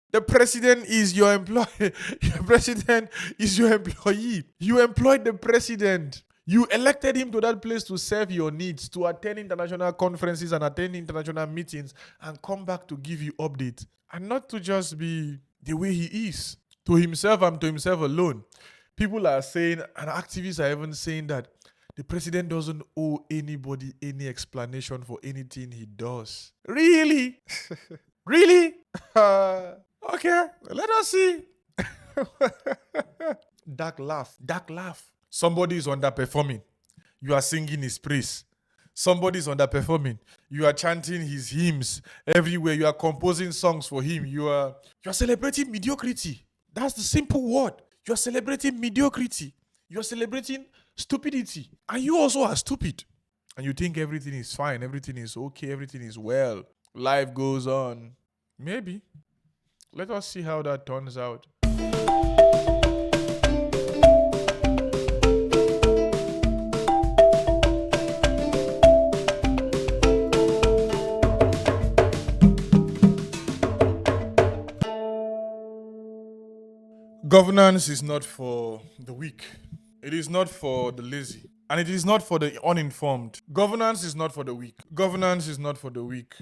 The president is your employee. Your president is your employee. You employed the president. You elected him to that place to serve your needs, to attend international conferences and attend international meetings and come back to give you updates. And not to just be the way he is, to himself and to himself alone. People are saying, and activists are even saying that the president doesn't owe anybody any explanation for anything he does. Really? Really? Okay, let us see. Dark laugh. Dark laugh. Somebody is underperforming. You are singing his praise. Somebody is underperforming. You are chanting his hymns everywhere. You are composing songs for him. You are celebrating mediocrity. That's the simple word. You are celebrating mediocrity. You are celebrating stupidity. And you also are stupid. And you think everything is fine, everything is okay, everything is well. Life goes on. Maybe. Let us see how that turns out. Governance is not for the weak. It is not for the lazy. And it is not for the uninformed. Governance is not for the weak. Governance is not for the weak.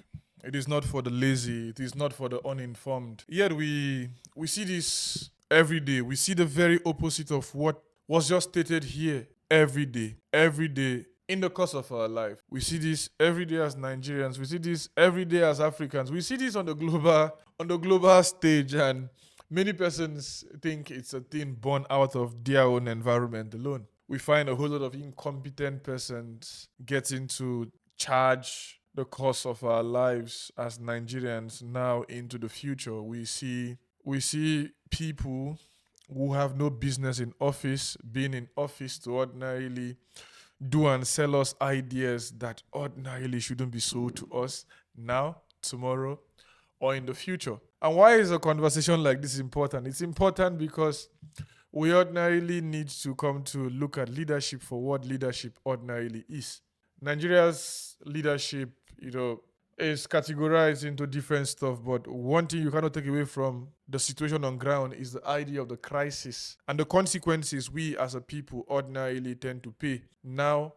It is not for the lazy. It is not for the uninformed. Yet we see this every day. We see the very opposite of what was just stated here every day. Every day in the course of our life. We see this every day as Nigerians. We see this every day as Africans. We see this on the global stage, and many persons think it's a thing born out of their own environment alone. We find a whole lot of incompetent persons getting to charge the course of our lives as Nigerians now into the future. We see people who have no business in office being in office to ordinarily do and sell us ideas that ordinarily shouldn't be sold to us now, tomorrow, or in the future. And why is a conversation like this important? It's important because we ordinarily need to come to look at leadership for what leadership ordinarily is. Nigeria's leadership, is categorized into different stuff, but one thing you cannot take away from the situation on ground is the idea of the crisis and the consequences we as a people ordinarily tend to pay now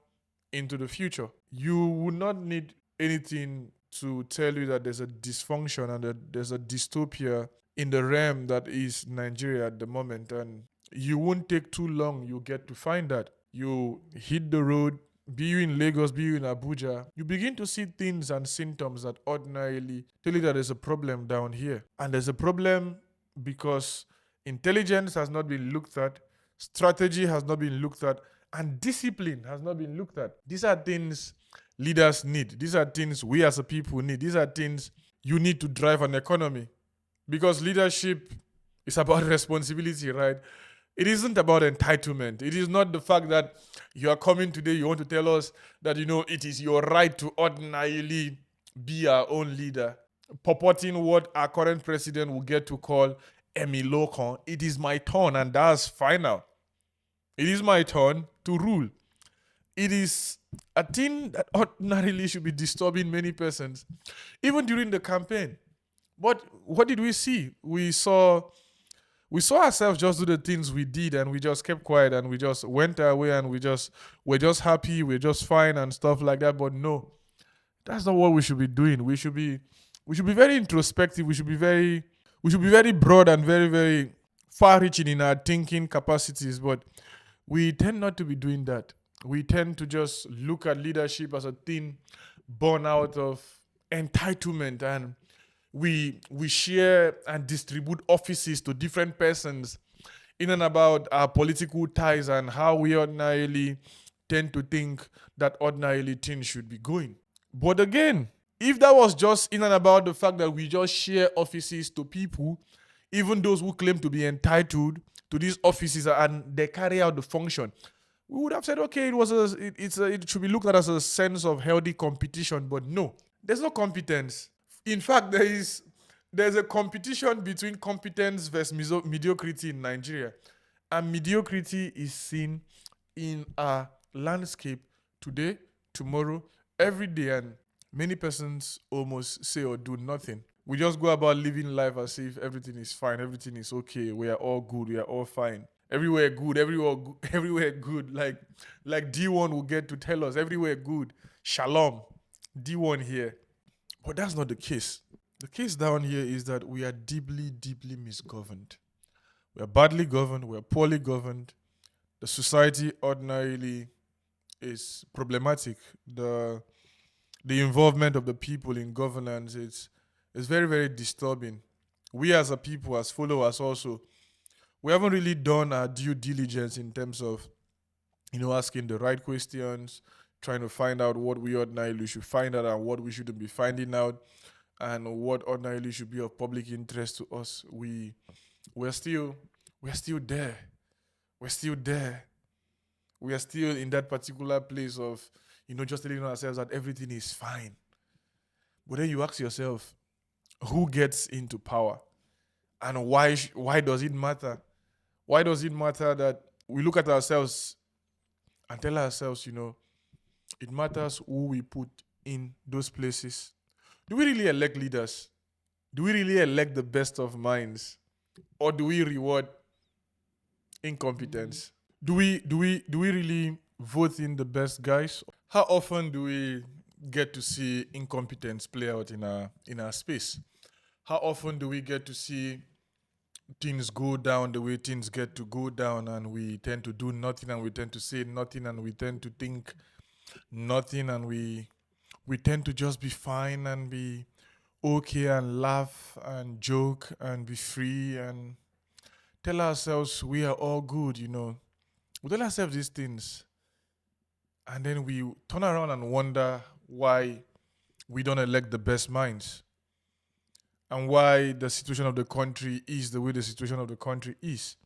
into the future. You would not need anything to tell you that there's a dysfunction and that there's a dystopia in the realm that is Nigeria at the moment, and you won't take too long, you get to find that. You hit the road, be you in Lagos, be you in Abuja, you begin to see things and symptoms that ordinarily tell you that there's a problem down here. And there's a problem because intelligence has not been looked at, strategy has not been looked at, and discipline has not been looked at. These are things leaders need. These are things we as a people need. These are things you need to drive an economy. Because leadership is about responsibility, right? It isn't about entitlement. It is not the fact that you are coming today, you want to tell us that, it is your right to ordinarily be our own leader, purporting what our current president will get to call Emilokon. It is my turn, and that's final. It is my turn to rule. It is a thing that ordinarily should be disturbing many persons, even during the campaign. But what did we see? We saw ourselves just do the things we did, and we just kept quiet, and we just went our way, and we're just happy, we're just fine and stuff like that. But no, that's not what we should be doing. We should be very introspective. We should be very broad and very, very far-reaching in our thinking capacities. But we tend not to be doing that. We tend to just look at leadership as a thing born out of entitlement, and we share and distribute offices to different persons in and about our political ties and how we ordinarily tend to think that ordinarily things should be going. But again, if that was just in and about the fact that we just share offices to people, even those who claim to be entitled to these offices and they carry out the function, we would have said, okay, it should be looked at as a sense of healthy competition. But no, there's no competence. In fact, there's a competition between competence versus mediocrity in Nigeria. And mediocrity is seen in our landscape today, tomorrow, every day, and many persons almost say or do nothing. We just go about living life as if everything is fine, everything is okay, we are all good, we are all fine. Everywhere good, everywhere good, everywhere good. Like D1 will get to tell us everywhere good. Shalom. D1 here. But that's not the case. The case down here is that we are deeply, deeply misgoverned. We are badly governed, we are poorly governed. The society ordinarily is problematic. The involvement of the people in governance is very, very disturbing. We as a people, as followers also, we haven't really done our due diligence in terms of, asking the right questions, trying to find out what we ordinarily should find out and what we shouldn't be finding out, and what ordinarily should be of public interest to us. We're still we're still there. We're still there. We are still in that particular place of, just telling ourselves that everything is fine. But then you ask yourself, who gets into power? And why does it matter? Why does it matter that we look at ourselves and tell ourselves, it matters who we put in those places? Do we really elect leaders? Do we really elect the best of minds? Or do we reward incompetence? Do we really vote in the best guys? How often do we get to see incompetence play out in our space? How often do we get to see things go down the way things get to go down, and we tend to do nothing, and we tend to say nothing, and we tend to think nothing, and we tend to just be fine and be okay and laugh and joke and be free and tell ourselves we are all good. We tell ourselves these things, and then we turn around and wonder why we don't elect the best minds, and why the situation of the country is the way the situation of the country is.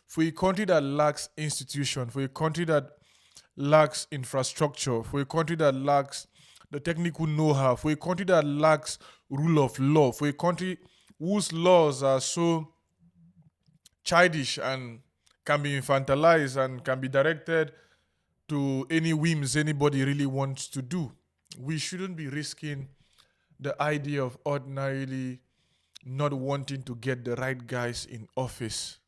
For a country that lacks institution, for a country that lacks infrastructure, for a country that lacks the technical know-how, for a country that lacks rule of law, for a country whose laws are so childish and can be infantilized and can be directed to any whims anybody really wants to do, we shouldn't be risking the idea of ordinarily not wanting to get the right guys in office.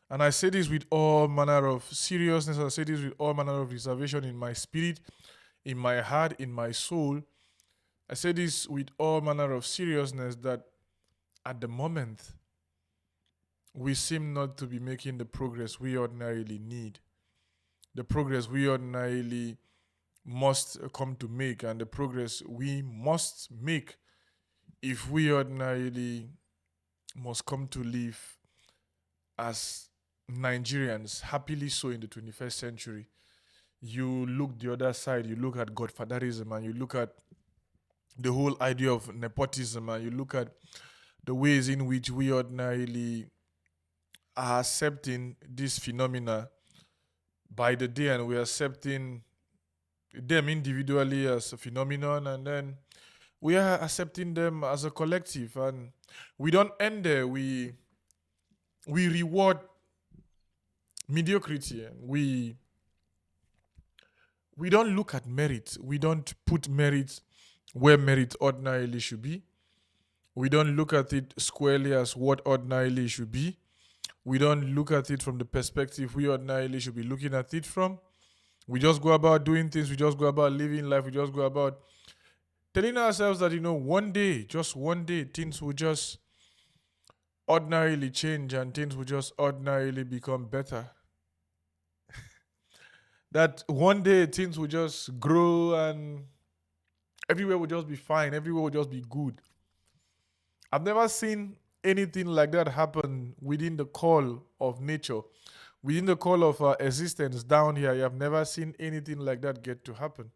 And I say this with all manner of seriousness. I say this with all manner of reservation in my spirit, in my heart, in my soul. I say this with all manner of seriousness that at the moment, we seem not to be making the progress we ordinarily need, the progress we ordinarily must come to make, and the progress we must make if we ordinarily must come to live as Nigerians, happily so in the 21st century. You look the other side, you look at godfatherism, and you look at the whole idea of nepotism, and you look at the ways in which we ordinarily are accepting this phenomena by the day, and we're accepting them individually as a phenomenon, and then we are accepting them as a collective. And we don't end there. We reward mediocrity. We don't look at merit. We don't put merit where merit ordinarily should be. We don't look at it squarely as what ordinarily should be. We don't look at it from the perspective we ordinarily should be looking at it from. We just go about doing things. We just go about living life. We just go about telling ourselves that, one day, just one day, things will just ordinarily change and things will just ordinarily become better. That one day things will just grow and everywhere will just be fine. Everywhere will just be good. I've never seen anything like that happen within the call of nature, within the call of our existence down here. I have never seen anything like that get to happen.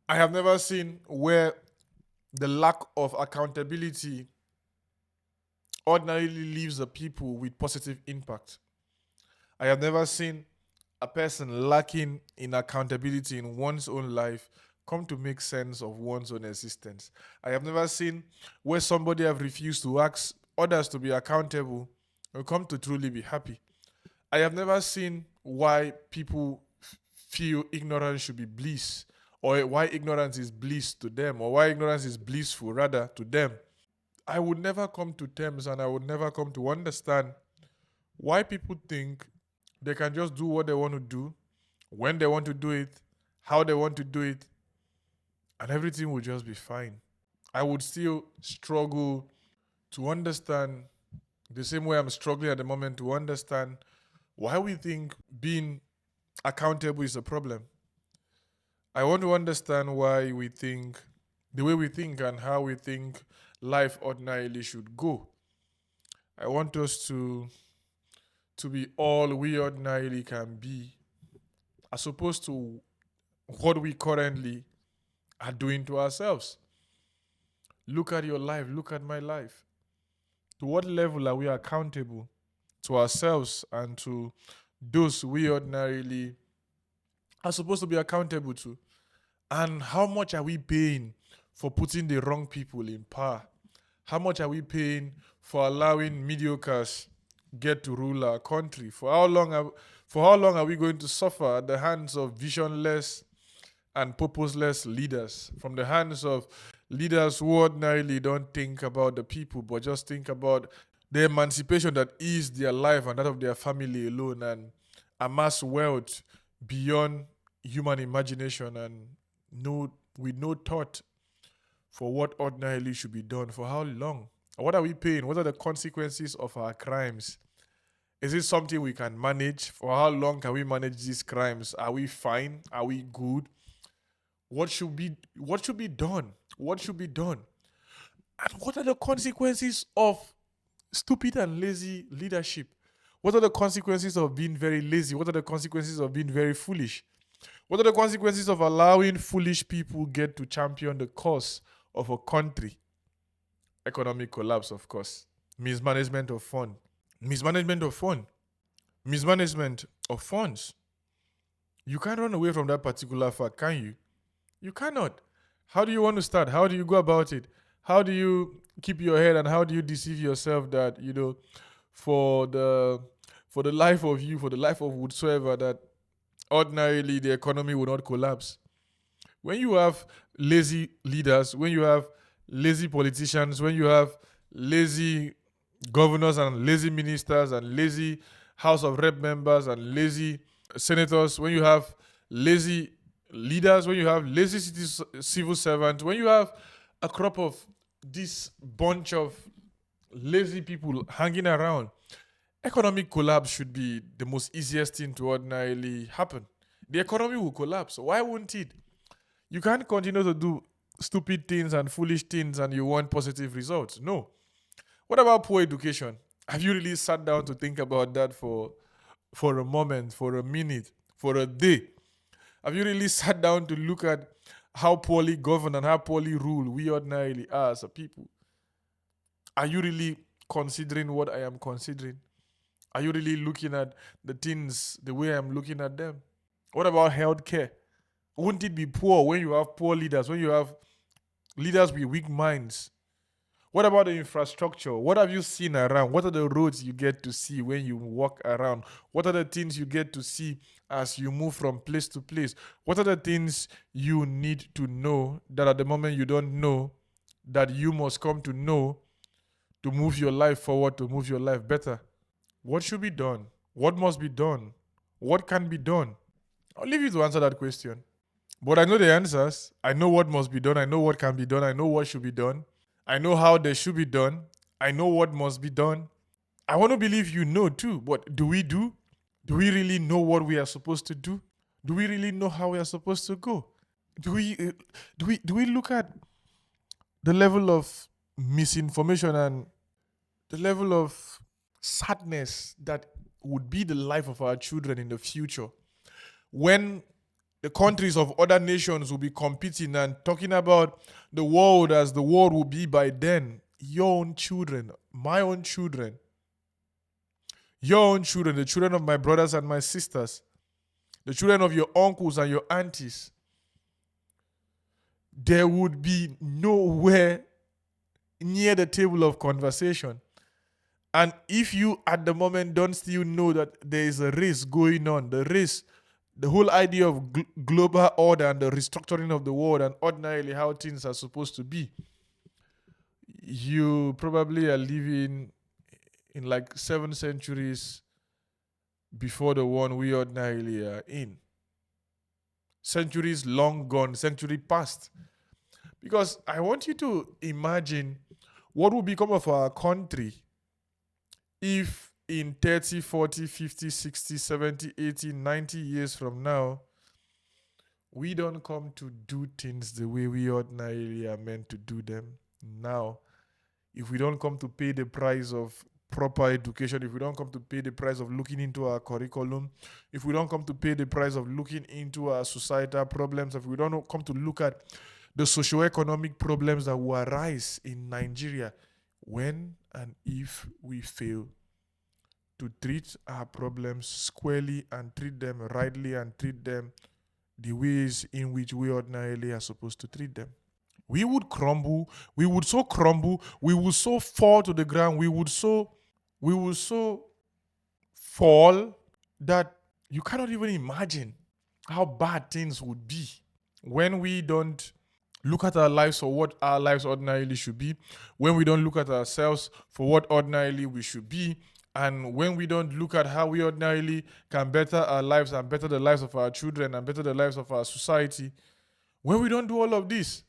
I have never seen where the lack of accountability ordinarily leaves the people with positive impact. I have never seen a person lacking in accountability in one's own life come to make sense of one's own existence. I have never seen where somebody have refused to ask others to be accountable or come to truly be happy. I have never seen why people feel ignorance should be bliss, or why ignorance is bliss to them, or why ignorance is blissful rather to them. I would never come to terms and I would never come to understand why people think they can just do what they want to do, when they want to do it, how they want to do it, and everything will just be fine. I would still struggle to understand the same way I'm struggling at the moment to understand why we think being accountable is a problem. I want to understand why we think the way we think and how we think life ordinarily should go. I want us to be all we ordinarily can be, as opposed to what we currently are doing to ourselves. Look at your life, look at my life. To what level are we accountable to ourselves and to those we ordinarily are supposed to be accountable to? And how much are we paying for putting the wrong people in power? How much are we paying for allowing mediocres get to rule our country? For how long are we going to suffer at the hands of visionless and purposeless leaders, from the hands of leaders who ordinarily don't think about the people but just think about the emancipation that is their life and that of their family alone, and amass wealth beyond human imagination and with no thought for what ordinarily should be done? For how long? What are we paying? What are the consequences of our crimes? Is it something we can manage? For how long can we manage these crimes? Are we fine? Are we good? What should be done? What should be done? And what are the consequences of stupid and lazy leadership? What are the consequences of being very lazy? What are the consequences of being very foolish? What are the consequences of allowing foolish people get to champion the cause of a country? Economic collapse, of course. Mismanagement of fund. Mismanagement of fund. Mismanagement of funds. You can't run away from that particular fact, can you? You cannot. How do you want to start? How do you go about it? How do you keep your head and how do you deceive yourself that, for the life of you, for the life of whatsoever, that ordinarily the economy will not collapse? When you have lazy leaders, when you have lazy politicians, when you have lazy governors and lazy ministers and lazy House of Rep members and lazy senators, when you have lazy leaders, when you have lazy civil servants, when you have a crop of this bunch of lazy people hanging around, economic collapse should be the most easiest thing to ordinarily happen. The economy will collapse. Why wouldn't it? You can't continue to do stupid things and foolish things and you want positive results. No. What about poor education? Have you really sat down to think about that for a moment, for a minute, for a day? Have you really sat down to look at how poorly governed and how poorly ruled we ordinarily are as a people? Are you really considering what I am considering? Are you really looking at the things the way I'm looking at them? What about healthcare? Wouldn't it be poor when you have poor leaders, when you have leaders with weak minds? What about the infrastructure? What have you seen around? What are the roads you get to see when you walk around? What are the things you get to see as you move from place to place? What are the things you need to know that at the moment you don't know, that you must come to know to move your life forward, to move your life better? What should be done? What must be done? What can be done? I'll leave you to answer that question. But I know the answers. I know what must be done. I know what can be done. I know what should be done. I know how they should be done. I know what must be done. I want to believe you know too. But do we do? Do we really know what we are supposed to do? Do we really know how we are supposed to go? Do we look at the level of misinformation and the level of sadness that would be the life of our children in the future when the countries of other nations will be competing and talking about the world as the world will be by then? Your own children, my own children, your own children, the children of my brothers and my sisters, the children of your uncles and your aunties, there would be nowhere near the table of conversation. And if you at the moment don't still know that there is a race going on, the whole idea of global order and the restructuring of the world and ordinarily how things are supposed to be, you probably are living in like 7 centuries before the one we ordinarily are in. Centuries long gone, century past. Because I want you to imagine what will become of our country if in 30, 40, 50, 60, 70, 80, 90 years from now, we don't come to do things the way we ordinarily are meant to do them now. If we don't come to pay the price of proper education, if we don't come to pay the price of looking into our curriculum, if we don't come to pay the price of looking into our societal problems, if we don't come to look at the socio-economic problems that will arise in Nigeria, when and if we fail to treat our problems squarely and treat them rightly and treat them the ways in which we ordinarily are supposed to treat them, we would crumble. We would so crumble. We would so fall to the ground. We would so fall that you cannot even imagine how bad things would be when we don't look at our lives for what our lives ordinarily should be, when we don't look at ourselves for what ordinarily we should be, and when we don't look at how we ordinarily can better our lives and better the lives of our children and better the lives of our society. When we don't do all of this,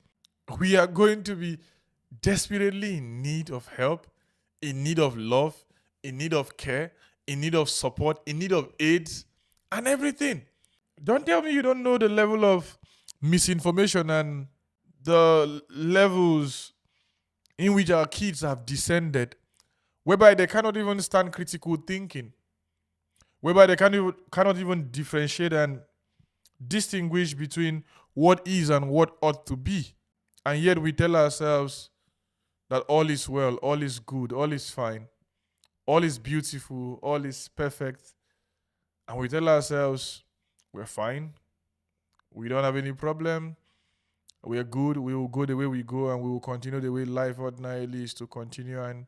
we are going to be desperately in need of help, in need of love, in need of care, in need of support, in need of aids, and everything. Don't tell me you don't know the level of misinformation and the levels in which our kids have descended, whereby they cannot even stand critical thinking, whereby they cannot even differentiate and distinguish between what is and what ought to be. And yet we tell ourselves that all is well, all is good, all is fine, all is beautiful, all is perfect. And we tell ourselves we're fine, we don't have any problem, we are good, we will go the way we go, and we will continue the way life ordinarily is to continue. And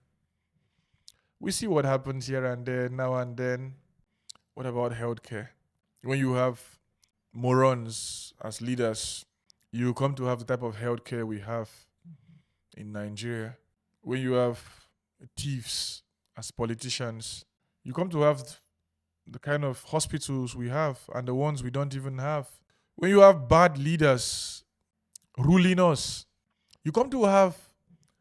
we see what happens here and there, now and then. What about healthcare? When you have morons as leaders, you come to have the type of healthcare we have in Nigeria. When you have thieves as politicians, you come to have the kind of hospitals we have and the ones we don't even have. When you have bad leaders ruling us, you come to have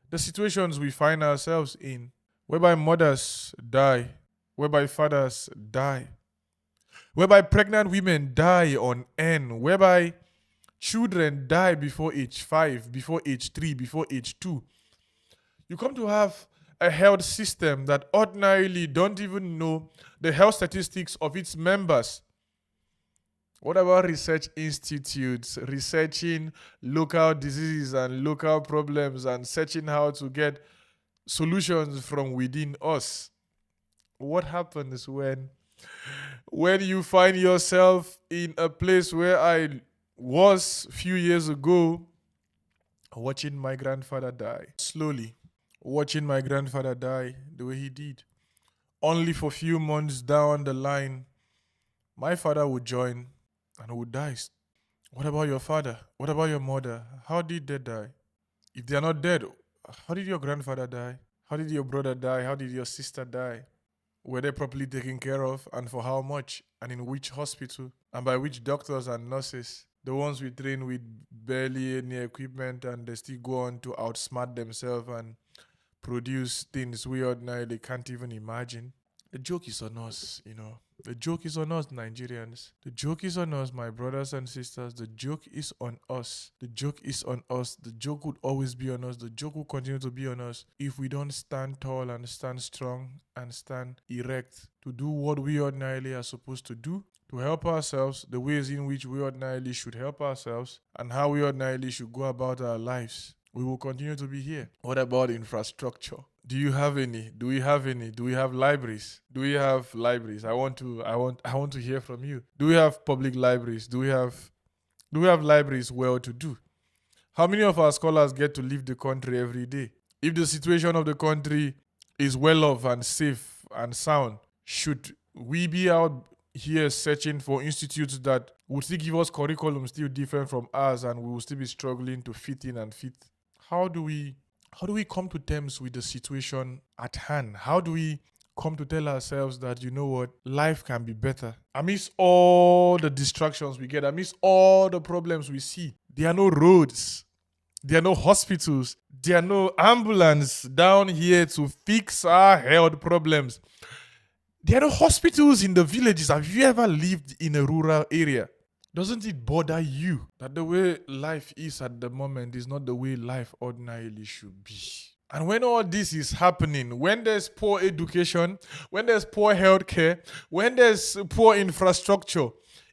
the situations we find ourselves in, whereby mothers die, whereby fathers die, whereby pregnant women die on end, whereby children die before age 5, before age 3, before age 2. You come to have a health system that ordinarily don't even know the health statistics of its members. What about research institutes researching local diseases and local problems and searching how to get solutions from within us? What happens when you find yourself in a place where I was a few years ago, watching my grandfather die slowly, watching my grandfather die the way he did, only for a few months down the line, my father would join and would die. What about your father? What about your mother? How did they die? If they are not dead, how did your grandfather die? How did your brother die? How did your sister die? Were they properly taken care of, and for how much, and in which hospital, and by which doctors and nurses? The ones we train with barely any equipment, and they still go on to outsmart themselves and produce things we ordinarily can't even imagine. The joke is on us, The joke is on us, Nigerians. The joke is on us, my brothers and sisters. The joke is on us. The joke is on us. The joke would always be on us. The joke will continue to be on us if we don't stand tall and stand strong and stand erect to do what we ordinarily are supposed to do, to help ourselves, the ways in which we ordinarily should help ourselves, and how we ordinarily should go about our lives. We will continue to be here. What about infrastructure? Do you have any? Do we have any? Do we have libraries? Do we have libraries? I want to hear from you. Do we have public libraries? Do we have libraries well to do? How many of our scholars get to leave the country every day? If the situation of the country is well off and safe and sound, should we be out here searching for institutes that would still give us curriculum still different from ours, and we will still be struggling to fit in and fit? How do we How do we come to terms with the situation at hand? How do we come to tell ourselves that, you know what, life can be better? Amidst all the distractions we get, amidst all the problems we see, there are no roads, there are no hospitals, there are no ambulance down here to fix our health problems. There are no hospitals in the villages. Have you ever lived in a rural area? Doesn't it bother you that the way life is at the moment is not the way life ordinarily should be? And when all this is happening, when there's poor education, when there's poor healthcare, when there's poor infrastructure,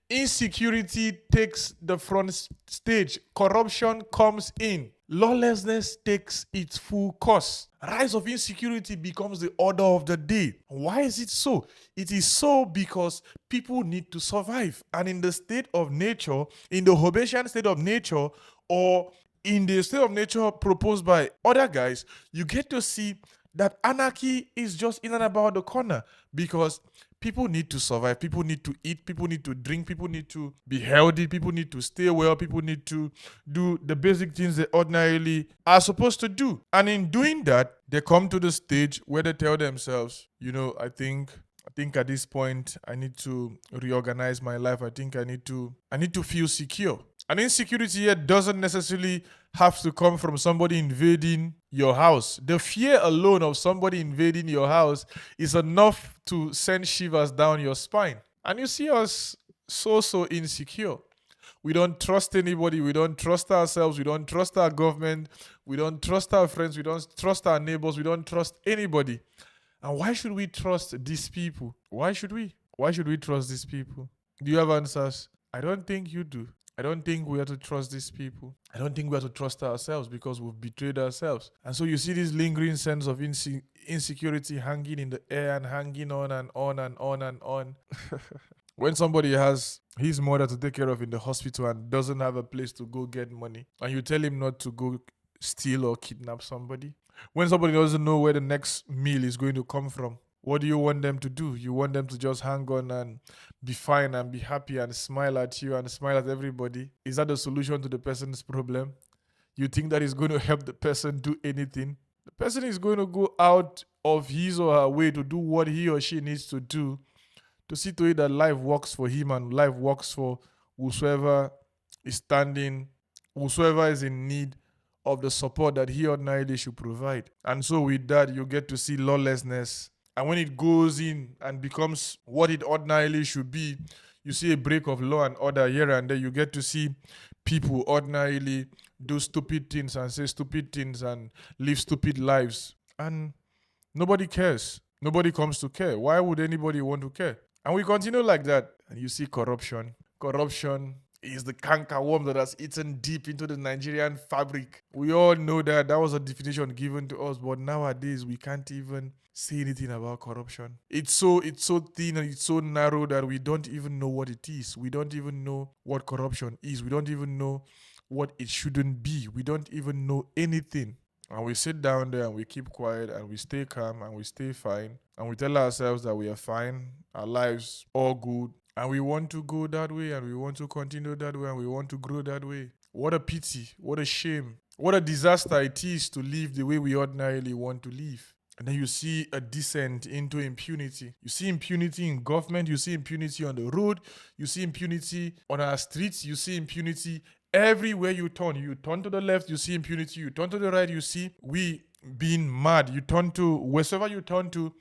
insecurity takes the front stage, corruption comes in, lawlessness takes its full course. Rise of insecurity becomes the order of the day. Why is it so? It is so because people need to survive. And in the state of nature, in the Hobbesian state of nature, or in the state of nature proposed by other guys, you get to see that anarchy is just in and about the corner, because people need to survive, people need to eat, people need to drink, people need to be healthy, people need to stay well, people need to do the basic things they ordinarily are supposed to do. And in doing that, they come to the stage where they tell themselves, you know, I think at this point I need to reorganize my life. I think I need to feel secure. And insecurity here doesn't necessarily have to come from somebody invading your house. The fear alone of somebody invading your house is enough to send shivers down your spine. And you see us so insecure. We don't trust anybody. We don't trust ourselves. We don't trust our government. We don't trust our friends. We don't trust our neighbors. We don't trust anybody. And why should we trust these people? Why should we? Why should we trust these people? Do you have answers? I don't think you do. I don't think we have to trust these people. I don't think we have to trust ourselves because we've betrayed ourselves. And so you see this lingering sense of insecurity hanging in the air and hanging on and on and on and on. When somebody has his mother to take care of in the hospital and doesn't have a place to go get money, and you tell him not to go steal or kidnap somebody. When somebody doesn't know where the next meal is going to come from, what do you want them to do? You want them to just hang on and be fine and be happy and smile at you and smile at everybody? Is that the solution to the person's problem? You think that is going to help the person do anything? The person is going to go out of his or her way to do what he or she needs to do to see to it that life works for him and life works for whosoever is standing, whosoever is in need of the support that he ordinarily should provide. And so with that, you get to see lawlessness. And when it goes in and becomes what it ordinarily should be, you see a break of law and order here and there. You get to see people ordinarily do stupid things and say stupid things and live stupid lives. And nobody cares. Nobody comes to care. Why would anybody want to care? And we continue like that. And you see corruption. Corruption is the canker worm that has eaten deep into the Nigerian fabric. We all know that was a definition given to us, but nowadays we can't even say anything about corruption. It's so thin and it's so narrow that we don't even know what it is. We don't even know what corruption is. We don't even know what it shouldn't be. We don't even know anything. And we sit down there and we keep quiet and we stay calm and we stay fine. And we tell ourselves that we are fine, our lives all good. And we want to go that way and we want to continue that way and we want to grow that way. What a pity, what a shame, what a disaster it is to live the way we ordinarily want to live. And then you see a descent into impunity. You see impunity in government, you see impunity on the road, you see impunity on our streets, you see impunity everywhere you turn. You turn to the left, you see impunity, you turn to the right, you see we being mad. You turn to wherever you turn to,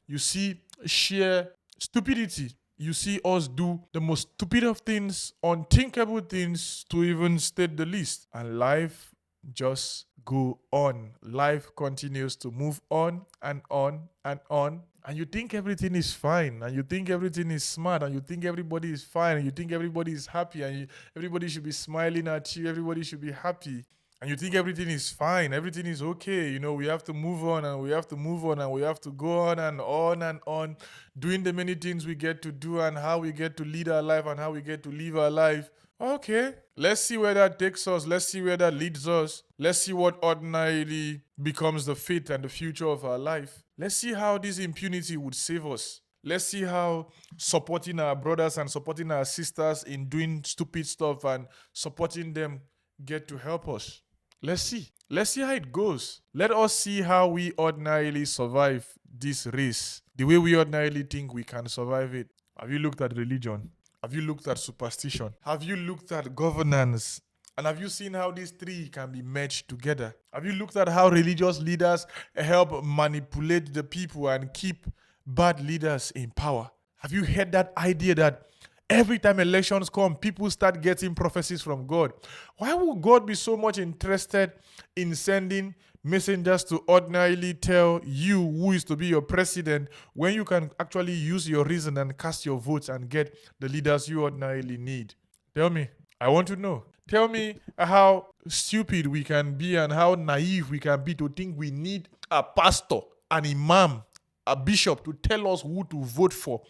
you see sheer stupidity. You see us do the most stupid of things, unthinkable things to even state the least. And life just go on. Life continues to move on and on and on. And you think everything is fine. And you think everything is smart. And you think everybody is fine. And you think everybody is happy. And everybody should be smiling at you. Everybody should be happy. And you think everything is fine, everything is okay, you know, we have to move on and we have to move on and we have to go on and on and on, doing the many things we get to do and how we get to lead our life and how we get to live our life. Okay, let's see where that takes us. Let's see where that leads us. Let's see what ordinarily becomes the fate and the future of our life. Let's see how this impunity would save us. Let's see how supporting our brothers and supporting our sisters in doing stupid stuff and supporting them get to help us. Let's see. Let's see how it goes. Let us see how we ordinarily survive this race. The way we ordinarily think we can survive it. Have you looked at religion? Have you looked at superstition? Have you looked at governance? And have you seen how these three can be merged together? Have you looked at how religious leaders help manipulate the people and keep bad leaders in power? Have you heard that idea that every time elections come, people start getting prophecies from God? Why would God be so much interested in sending messengers to ordinarily tell you who is to be your president when you can actually use your reason and cast your votes and get the leaders you ordinarily need? Tell me. I want to know. Tell me how stupid we can be and how naive we can be to think we need a pastor, an imam, a bishop to tell us who to vote for.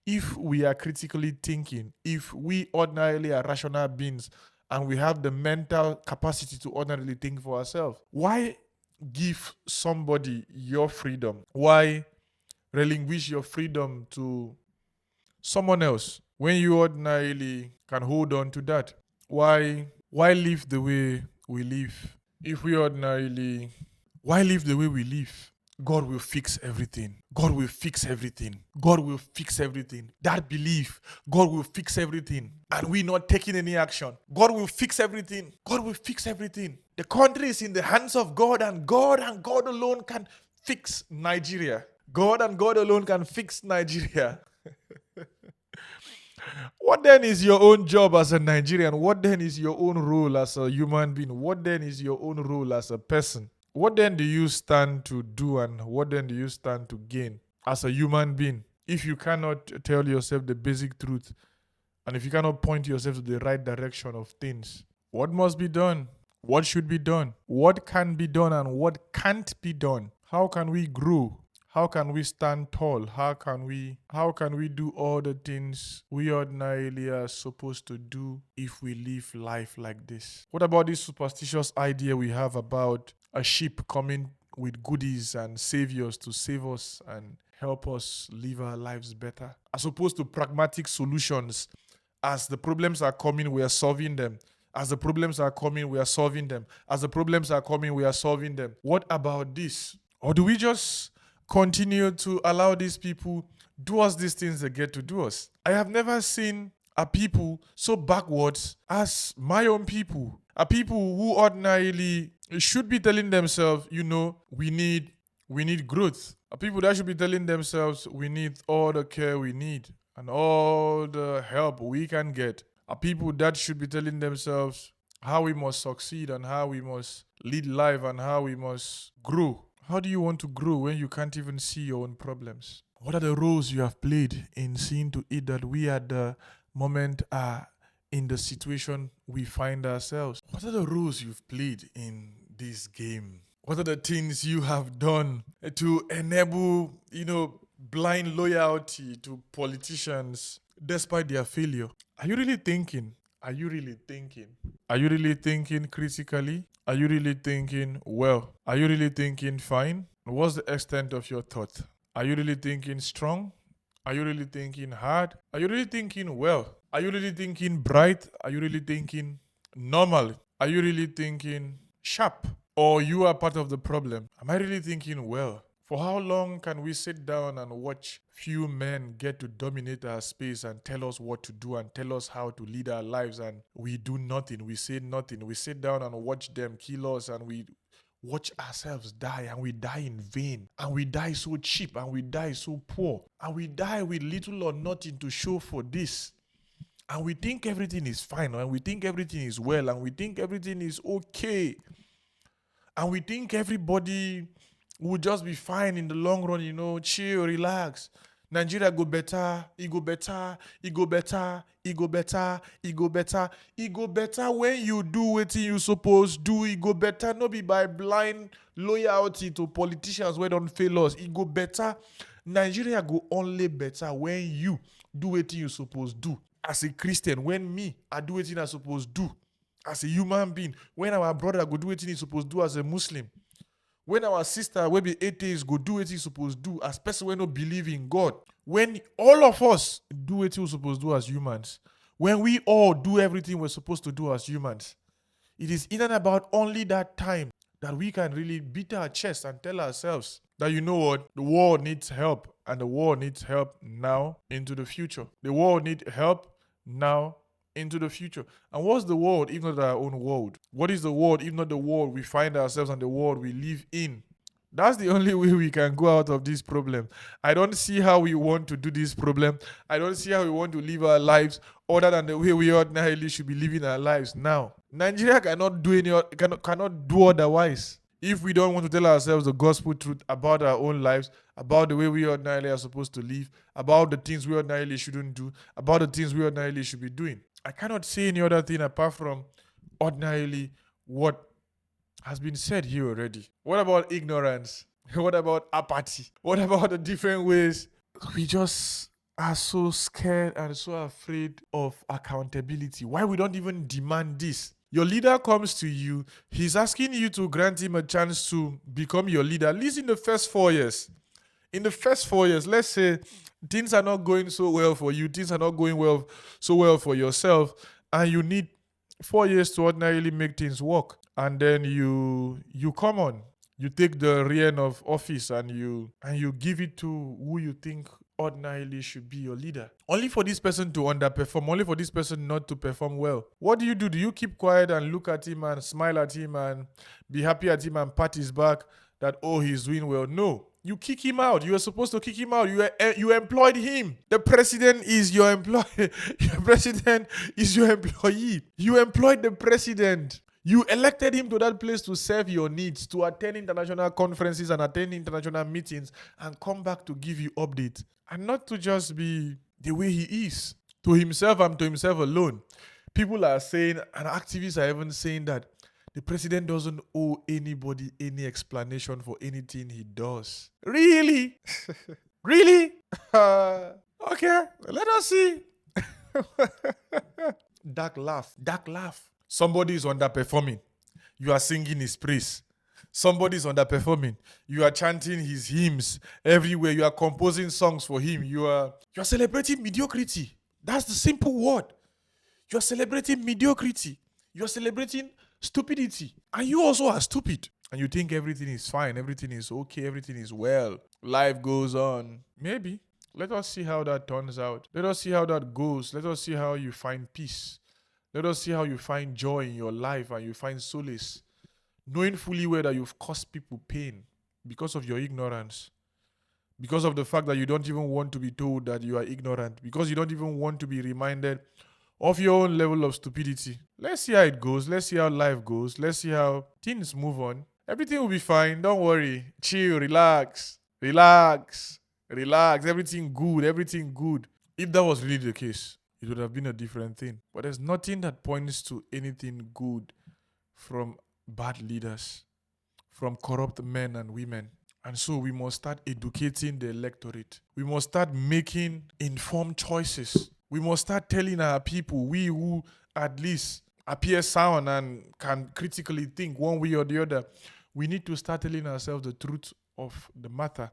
If we are critically thinking, if we ordinarily are rational beings and we have the mental capacity to ordinarily think for ourselves, why give somebody your freedom? Why relinquish your freedom to someone else when you ordinarily can hold on to that? Why live the way we live? If we ordinarily, why live the way we live? God will fix everything. God will fix everything. God will fix everything. That belief, God will fix everything. And we not taking any action. God will fix everything. God will fix everything. The country is in the hands of God, and God alone can fix Nigeria. God and God alone can fix Nigeria. What then is your own job as a Nigerian? What then is your own role as a human being? What then is your own role as a person? What then do you stand to do, and what then do you stand to gain as a human being if you cannot tell yourself the basic truth and if you cannot point yourself to the right direction of things? What must be done? What should be done? What can be done and what can't be done? How can we grow? How can we stand tall? How can we do all the things we ordinarily are supposed to do if we live life like this? What about this superstitious idea we have about a ship coming with goodies and saviors to save us and help us live our lives better, as opposed to pragmatic solutions? As the problems are coming, we are solving them. As the problems are coming, we are solving them. As the problems are coming, we are solving them. What about this? Or do we just continue to allow these people do us these things they get to do us? I have never seen a people so backwards as my own people. A people who ordinarily should be telling themselves, we need growth. A people that should be telling themselves we need all the care we need and all the help we can get. A people that should be telling themselves how we must succeed and how we must lead life and how we must grow. How do you want to grow when you can't even see your own problems? What are the roles you have played in seeing to it that we at the moment are in the situation we find ourselves? What are the roles you've played in this game? What are the things you have done to enable, blind loyalty to politicians despite their failure? Are you really thinking? Are you really thinking? Are you really thinking critically? Are you really thinking well? Are you really thinking fine? What's the extent of your thought? Are you really thinking strong? Are you really thinking hard? Are you really thinking well? Are you really thinking bright? Are you really thinking normal? Are you really thinking sharp? Or you are part of the problem? Am I really thinking well? For how long can we sit down and watch few men get to dominate our space and tell us what to do and tell us how to lead our lives, and we do nothing, we say nothing, we sit down and watch them kill us, and we watch ourselves die, and we die in vain, and we die so cheap, and we die so poor, and we die with little or nothing to show for this, and we think everything is fine, and we think everything is well, and we think everything is okay, and we think everybody will just be fine in the long run, chill, relax. Nigeria go better, it go better, it go better, it go better, it go better. It go better when you do what you supposed do. It go better, not be by blind loyalty to politicians who don't fail us. It go better. Nigeria go only better when you do what you supposed do. As a Christian, when me, I do what I supposed do. As a human being, when our brother go do what he supposed do as a Muslim. When our sister, we be atheists, go do what he supposed do, especially when we don't believe in God. When all of us do what we're supposed to do as humans. When we all do everything we're supposed to do as humans. It is in and about only that time that we can really beat our chest and tell ourselves that, you know what, the world needs help, and the world needs help now into the future. The world needs help now into the future. And what's the world if not our own world? What is the world if not the world we find ourselves and the world we live in? That's the only way we can go out of this problem. I don't see how we want to do this problem. I don't see how we want to live our lives other than the way we ordinarily should be living our lives now. Nigeria cannot do cannot do otherwise. If we don't want to tell ourselves the gospel truth about our own lives, about the way we ordinarily are supposed to live, about the things we ordinarily shouldn't do, about the things we ordinarily should be doing, I cannot say any other thing apart from ordinarily what has been said here already. What about ignorance? What about apathy? What about the different ways we just are so scared and so afraid of accountability? Why we don't even demand this? Your leader comes to you, he's asking you to grant him a chance to become your leader, at least in the first 4 years. In the first 4 years, let's say things are not going so well for you, things are not going so well for yourself, and you need 4 years to ordinarily make things work. And then you come on, you take the reign of office and you give it to who you think ordinarily should be your leader, only for this person to underperform, only for this person not to perform well. What do? Do you keep quiet and look at him and smile at him and be happy at him and pat his back that, oh, he's doing well? No. You kick him out. You were supposed to kick him out. You employed him. The president is your employee. Your president is your employee. You employed the president. You elected him to that place to serve your needs, to attend international conferences and attend international meetings and come back to give you updates. And not to just be the way he is, to himself and to himself alone. People are saying, and activists are even saying, that the president doesn't owe anybody any explanation for anything he does. Really? Really? Okay, let us see. Dark laugh. Somebody is underperforming. You are singing his praise. Somebody is underperforming. You are chanting his hymns everywhere. You are composing songs for him. You are celebrating mediocrity. That's the simple word. You are celebrating mediocrity. You are celebrating stupidity. And you also are stupid. And you think everything is fine, everything is okay, everything is well. Life goes on. Maybe. Let us see how that turns out. Let us see how that goes. Let us see how you find peace. Let us see how you find joy in your life and you find solace, knowing fully well that you've caused people pain because of your ignorance, because of the fact that you don't even want to be told that you are ignorant, because you don't even want to be reminded of your own level of stupidity. Let's see how it goes. Let's see how life goes. Let's see how things move on. Everything will be fine. Don't worry. Chill, relax. Everything good. If that was really the case, it would have been a different thing. But there's nothing that points to anything good from bad leaders, from corrupt men and women. And so we must start educating the electorate. We must start making informed choices. We must start telling our people, we who at least appear sound and can critically think one way or the other, we need to start telling ourselves the truth of the matter.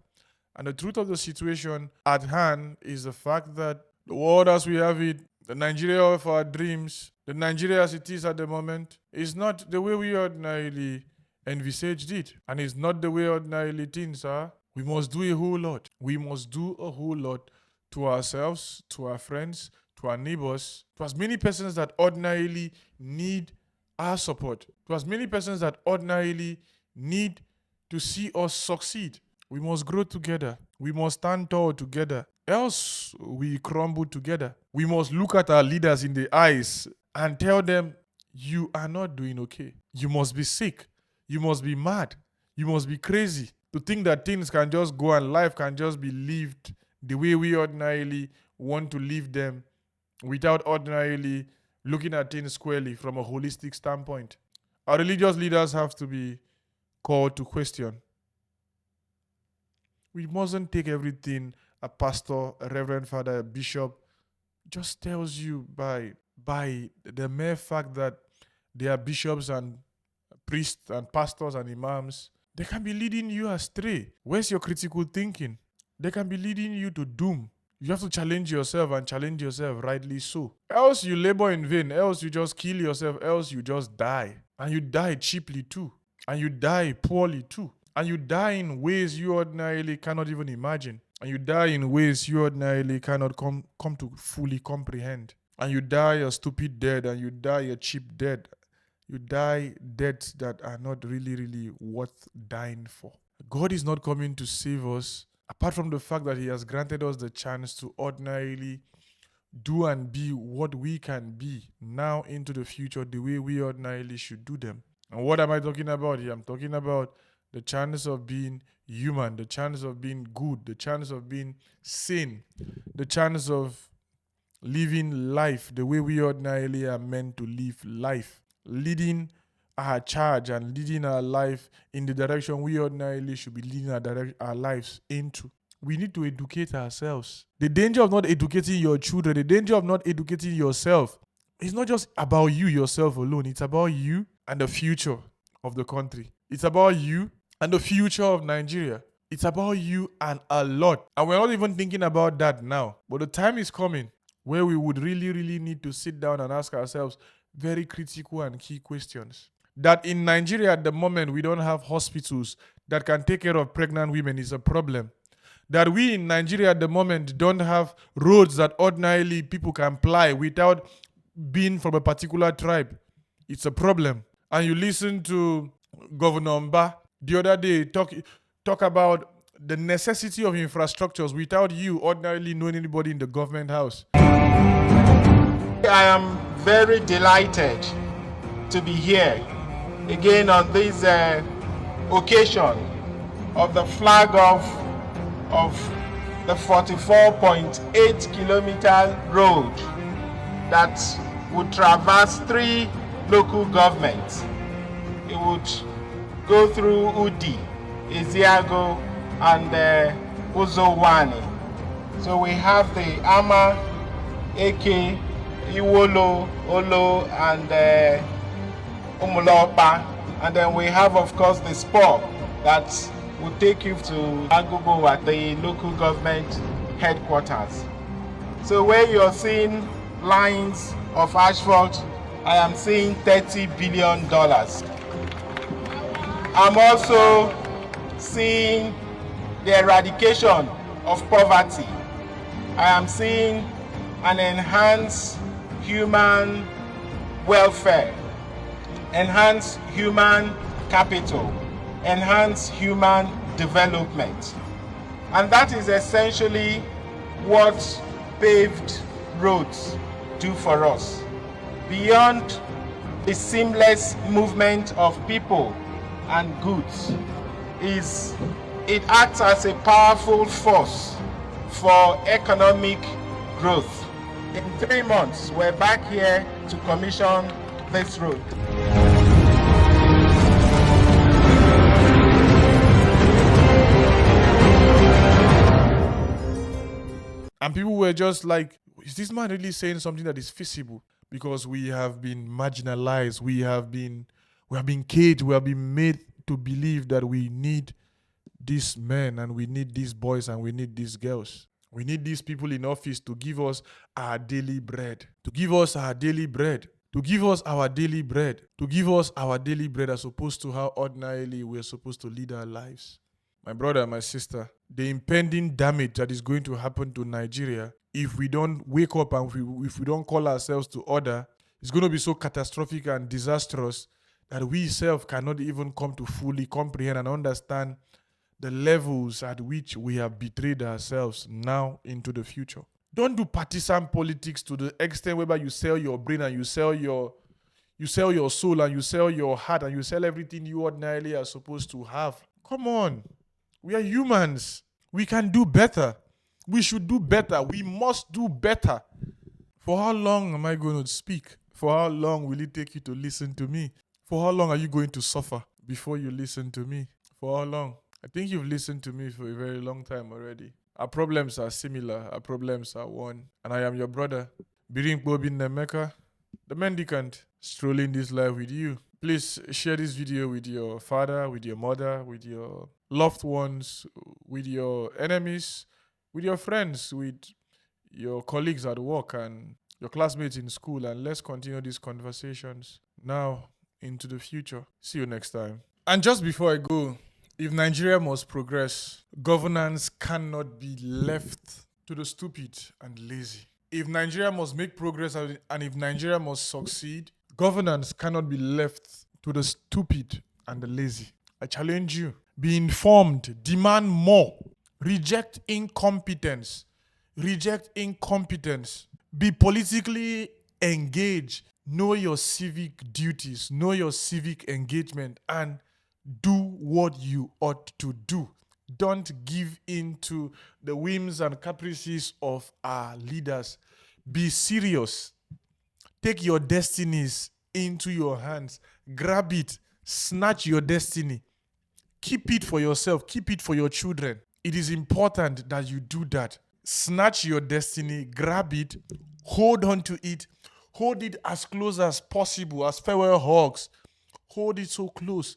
And the truth of the situation at hand is the fact that the world as we have it, the Nigeria of our dreams, the Nigeria as it is at the moment, is not the way we ordinarily envisaged it. And it's not the way ordinarily things are. We must do a whole lot. We must do a whole lot to ourselves, to our friends, to our neighbors, to as many persons that ordinarily need our support, to as many persons that ordinarily need to see us succeed. We must grow together. We must stand tall together. Else we crumble together. We must look at our leaders in the eyes and tell them, you are not doing okay. You must be sick. You must be mad. You must be crazy to think that things can just go and life can just be lived the way we ordinarily want to live them without ordinarily looking at things squarely from a holistic standpoint. Our religious leaders have to be called to question. We mustn't take everything a pastor, a reverend father, a bishop just tells you by the mere fact that they are bishops and priests and pastors and imams. They can be leading you astray. Where's your critical thinking? They can be leading you to doom. You have to challenge yourself and challenge yourself rightly so. Else you labor in vain. Else you just kill yourself. Else you just die. And you die cheaply too. And you die poorly too. And you die in ways you ordinarily cannot even imagine. And you die in ways you ordinarily cannot come to fully comprehend. And you die a stupid death, and you die a cheap death. You die deaths that are not really, really worth dying for. God is not coming to save us, apart from the fact that He has granted us the chance to ordinarily do and be what we can be now into the future the way we ordinarily should do them. And what am I talking about here? I'm talking about the chance of being human, the chance of being good, the chance of being sane, the chance of living life the way we ordinarily are meant to live life, leading our charge and leading our life in the direction we ordinarily should be leading our lives into. We need to educate ourselves. The danger of not educating your children, the danger of not educating yourself, it's not just about you yourself alone. It's about you and the future of the country. It's about you and the future of Nigeria. It's about you and a lot. And we're not even thinking about that now. But the time is coming where we would really, really need to sit down and ask ourselves very critical and key questions. That in Nigeria at the moment, we don't have hospitals that can take care of pregnant women is a problem. That we in Nigeria at the moment don't have roads that ordinarily people can ply without being from a particular tribe. It's a problem. And you listen to Governor Mba the other day talk about the necessity of infrastructures without you ordinarily knowing anybody in the government house. I am very delighted to be here again on this occasion of the flag off of the 44.8 kilometer road that would traverse 3 local governments. It would go through Udi, Eziago, and Uzowani. So we have the Ama, Eke, Iwolo, Olo, and Umulopa. And then we have, of course, the spur that will take you to Agogo at the local government headquarters. So where you're seeing lines of asphalt, I am seeing $30 billion. I'm also seeing the eradication of poverty. I am seeing an enhanced human welfare, enhanced human capital, enhanced human development. And that is essentially what paved roads do for us. Beyond the seamless movement of people and goods, it acts as a powerful force for economic growth. In 3 months, we're back here to commission this road. And people were just like, is this man really saying something that is feasible? Because we have been marginalized, we have been caged, we have been made to believe that we need these men and we need these boys and we need these girls. We need these people in office to give us our daily bread, to give us our daily bread, to give us our daily bread, to give us our daily bread as opposed to how ordinarily we're supposed to lead our lives. My brother, my sister, the impending damage that is going to happen to Nigeria if we don't wake up and if we don't call ourselves to order, it's going to be so catastrophic and disastrous that we self cannot even come to fully comprehend and understand the levels at which we have betrayed ourselves now into the future. Don't do partisan politics to the extent whereby you sell your brain and you sell your soul and you sell your heart and you sell everything you ordinarily are supposed to have. Come on. We are humans. We can do better. We should do better. We must do better. For how long am I going to speak? For how long will it take you to listen to me? For how long are you going to suffer before you listen to me? For how long? I think you've listened to me for a very long time already. Our problems are similar. Our problems are one. And I am your brother, Biringkpa, the mendicant, strolling this life with you. Please share this video with your father, with your mother, with your loved ones, with your enemies, with your friends, with your colleagues at work and your classmates in school, and let's continue these conversations. Now, into the future. See you next time. And just before I go, if Nigeria must progress, governance cannot be left to the stupid and lazy. If Nigeria must make progress and if Nigeria must succeed, governance cannot be left to the stupid and the lazy. I challenge you. Be informed. Demand more. Reject incompetence. Reject incompetence. Be politically engaged. Know your civic duties. Know your civic engagement and do what you ought to do. Don't give in to the whims and caprices of our leaders. Be serious. Take your destinies into your hands. Grab it. Snatch your destiny. Keep it for yourself. Keep it for your children. It is important that you do that. Snatch your destiny. Grab it. Hold on to it. Hold it as close as possible, as farewell hugs. Hold it so close.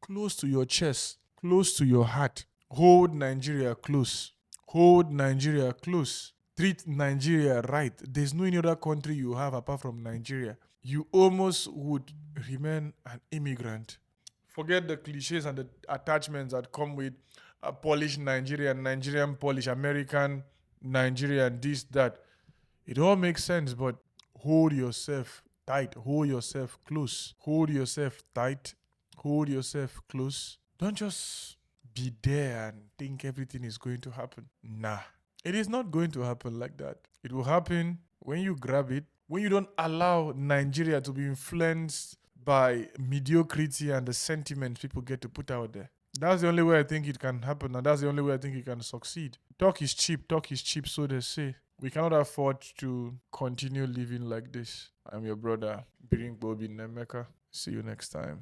Close to your chest. Close to your heart. Hold Nigeria close. Hold Nigeria close. Treat Nigeria right. There's no any other country you have apart from Nigeria. You almost would remain an immigrant. Forget the cliches and the attachments that come with a Polish Nigerian, Nigerian Polish, American Nigerian, this, that. It all makes sense, but hold yourself tight. Hold yourself close. Hold yourself tight. Hold yourself close. Don't just be there and think everything is going to happen. Nah. It is not going to happen like that. It will happen when you grab it, when you don't allow Nigeria to be influenced by mediocrity and the sentiments people get to put out there. That's the only way I think it can happen, and that's the only way I think it can succeed. Talk is cheap, so they say. We cannot afford to continue living like this. I'm your brother, Biringkpa. See you next time.